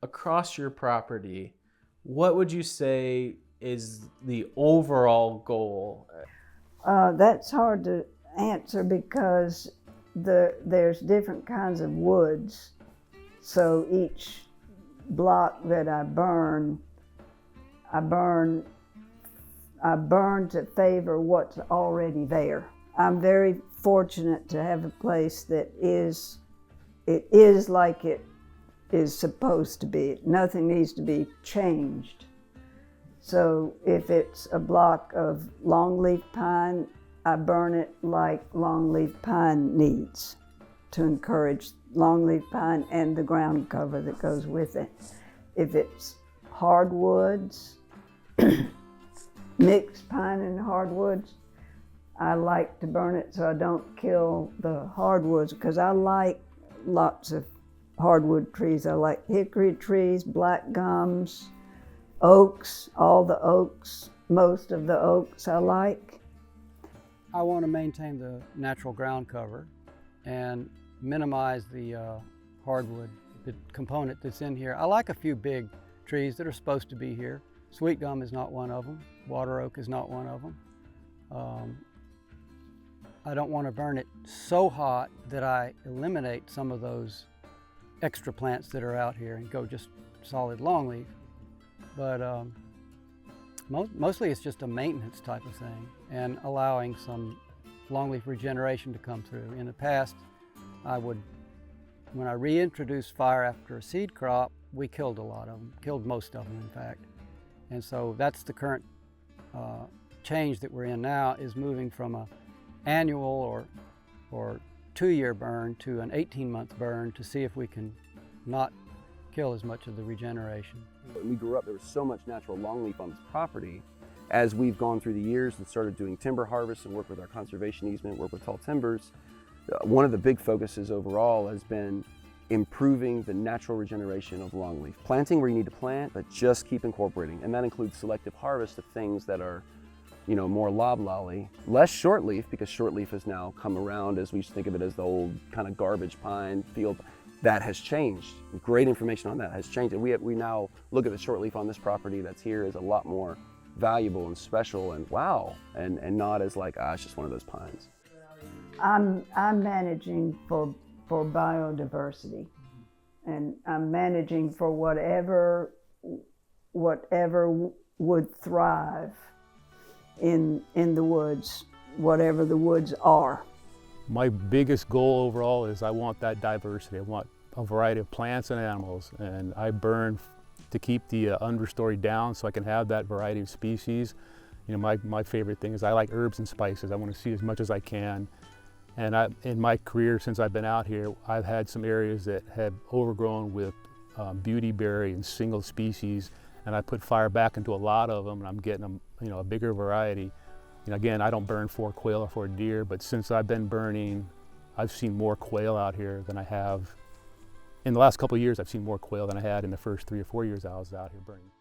across your property, what would you say is the overall goal? That's hard to answer because there's different kinds of woods. So each block that I burn to favor what's already there. I'm very fortunate to have a place that is like it is supposed to be. Nothing needs to be changed. So if it's a block of longleaf pine, I burn it like longleaf pine needs to encourage longleaf pine and the ground cover that goes with it. If it's hardwoods, mixed pine and hardwoods, I like to burn it so I don't kill the hardwoods, because I like lots of hardwood trees. I like hickory trees, black gums, oaks, all the oaks, most of the oaks I like. I want to maintain the natural ground cover and minimize the hardwood, the component that's in here. I like a few big trees that are supposed to be here. Sweet gum is not one of them. Water oak is not one of them. I don't want to burn it so hot that I eliminate some of those extra plants that are out here and go just solid longleaf. But mostly it's just a maintenance type of thing and allowing some longleaf regeneration to come through. In the past, when I reintroduced fire after a seed crop, we killed a lot of them, killed most of them in fact. And so that's the current change that we're in now, is moving from an annual or 2-year burn to an 18-month burn to see if we can not kill as much of the regeneration. When we grew up, there was so much natural longleaf on this property. As we've gone through the years and started doing timber harvest and work with our conservation easement, work with Tall Timbers, one of the big focuses overall has been improving the natural regeneration of longleaf. Planting where you need to plant, but just keep incorporating. And that includes selective harvest of things that are, more loblolly, less shortleaf, because shortleaf has now come around, as we used to think of it as the old kind of garbage pine field. That has changed. Great information on that has changed. And we now look at the shortleaf on this property that's here as a lot more valuable and special and wow, and not as like, it's just one of those pines. I'm managing for biodiversity, and I'm managing for whatever would thrive in the woods, whatever the woods are. My biggest goal overall is I want that diversity. I want a variety of plants and animals, and I burn to keep the understory down so I can have that variety of species. My favorite thing is I like herbs and spices. I want to see as much as I can. And in my career, since I've been out here, I've had some areas that have overgrown with beautyberry and single species, and I put fire back into a lot of them, and I'm getting them, a bigger variety. Again, I don't burn for quail or for deer, but since I've been burning, I've seen more quail out here than I have. In the last couple of years, I've seen more quail than I had in the first 3 or 4 years I was out here burning.